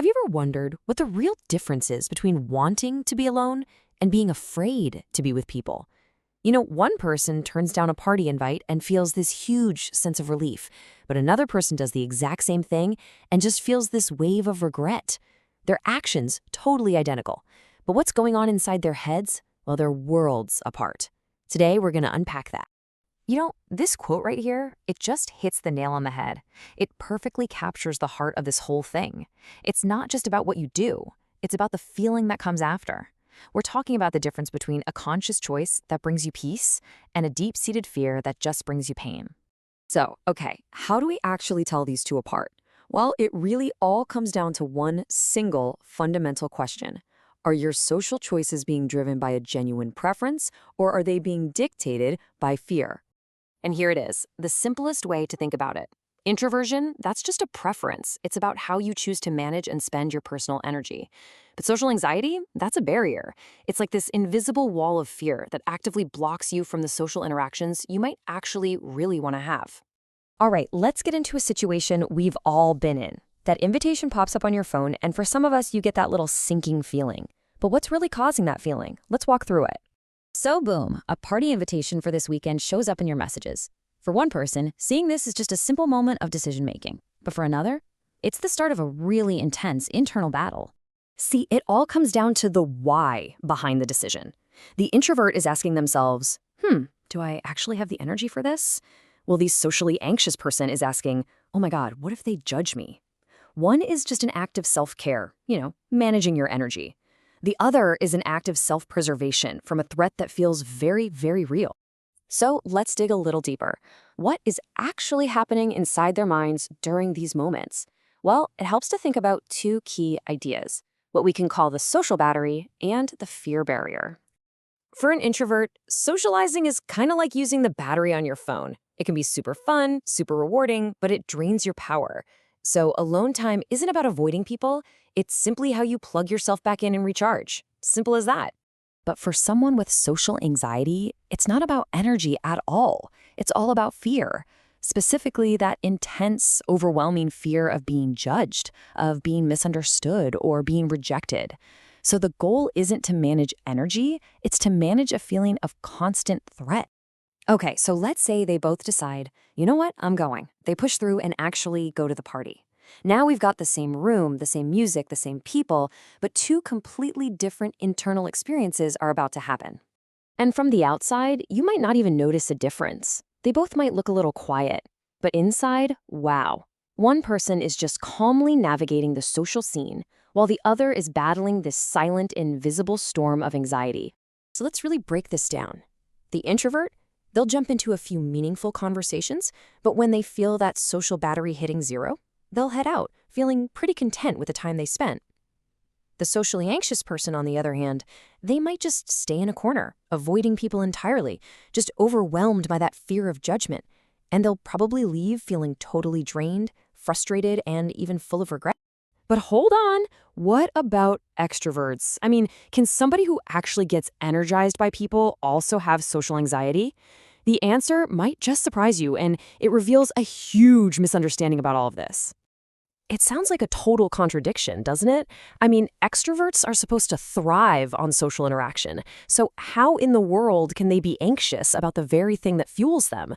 Have you ever wondered what the real difference is between wanting to be alone and being afraid to be with people? One person turns down a party invite and feels this huge sense of relief, but another person does the exact same thing and just feels this wave of regret. Their actions totally identical, but what's going on inside their heads? Well, they're worlds apart. Today, we're going to unpack that. This quote right here, it just hits the nail on the head. It perfectly captures the heart of this whole thing. It's not just about what you do, it's about the feeling that comes after. We're talking about the difference between a conscious choice that brings you peace and a deep-seated fear that just brings you pain. So, okay, how do we actually tell these two apart? Well, it really all comes down to one single fundamental question. Are your social choices being driven by a genuine preference, or are they being dictated by fear? And here it is, the simplest way to think about it. Introversion, that's just a preference. It's about how you choose to manage and spend your personal energy. But social anxiety, that's a barrier. It's like this invisible wall of fear that actively blocks you from the social interactions you might actually really want to have. All right, let's get into a situation we've all been in. That invitation pops up on your phone, and for some of us, you get that little sinking feeling. But what's really causing that feeling? Let's walk through it. So boom, a party invitation for this weekend shows up in your messages. For one person, seeing this is just a simple moment of decision-making. But for another, it's the start of a really intense internal battle. See, it all comes down to the why behind the decision. The introvert is asking themselves, do I actually have the energy for this? Well, the socially anxious person is asking, oh my God, what if they judge me? One is just an act of self-care, managing your energy. The other is an act of self-preservation from a threat that feels very, very real. So let's dig a little deeper. What is actually happening inside their minds during these moments? Well, it helps to think about two key ideas, what we can call the social battery and the fear barrier. For an introvert, socializing is kind of like using the battery on your phone. It can be super fun, super rewarding, but it drains your power. So alone time isn't about avoiding people, it's simply how you plug yourself back in and recharge. Simple as that. But for someone with social anxiety, it's not about energy at all. It's all about fear. Specifically, that intense, overwhelming fear of being judged, of being misunderstood, or being rejected. So the goal isn't to manage energy, it's to manage a feeling of constant threat. Okay, so let's say they both decide, you know what, I'm going. They push through and actually go to the party. Now we've got the same room, the same music, the same people, but two completely different internal experiences are about to happen. And from the outside, you might not even notice a difference. They both might look a little quiet, but inside, wow. One person is just calmly navigating the social scene, while the other is battling this silent, invisible storm of anxiety. So let's really break this down. The introvert, they'll jump into a few meaningful conversations, but when they feel that social battery hitting zero, they'll head out, feeling pretty content with the time they spent. The socially anxious person, on the other hand, they might just stay in a corner, avoiding people entirely, just overwhelmed by that fear of judgment, and they'll probably leave feeling totally drained, frustrated, and even full of regret. But hold on, what about extroverts? I mean, can somebody who actually gets energized by people also have social anxiety? The answer might just surprise you, and it reveals a huge misunderstanding about all of this. It sounds like a total contradiction, doesn't it? I mean, extroverts are supposed to thrive on social interaction, so how in the world can they be anxious about the very thing that fuels them?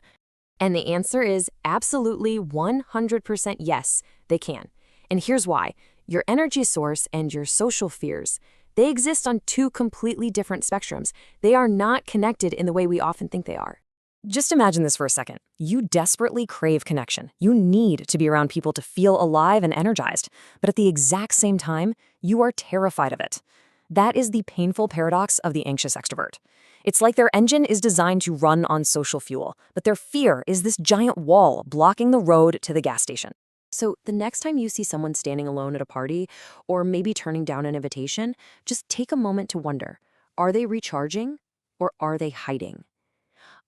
And the answer is absolutely 100% yes, they can. And here's why. Your energy source and your social fears, they exist on two completely different spectrums. They are not connected in the way we often think they are. Just imagine this for a second. You desperately crave connection. You need to be around people to feel alive and energized. But at the exact same time, you are terrified of it. That is the painful paradox of the anxious extrovert. It's like their engine is designed to run on social fuel, but their fear is this giant wall blocking the road to the gas station. So the next time you see someone standing alone at a party, or maybe turning down an invitation, just take a moment to wonder, are they recharging or are they hiding?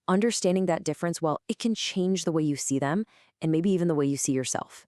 Understanding that difference, well, it can change the way you see them and maybe even the way you see yourself.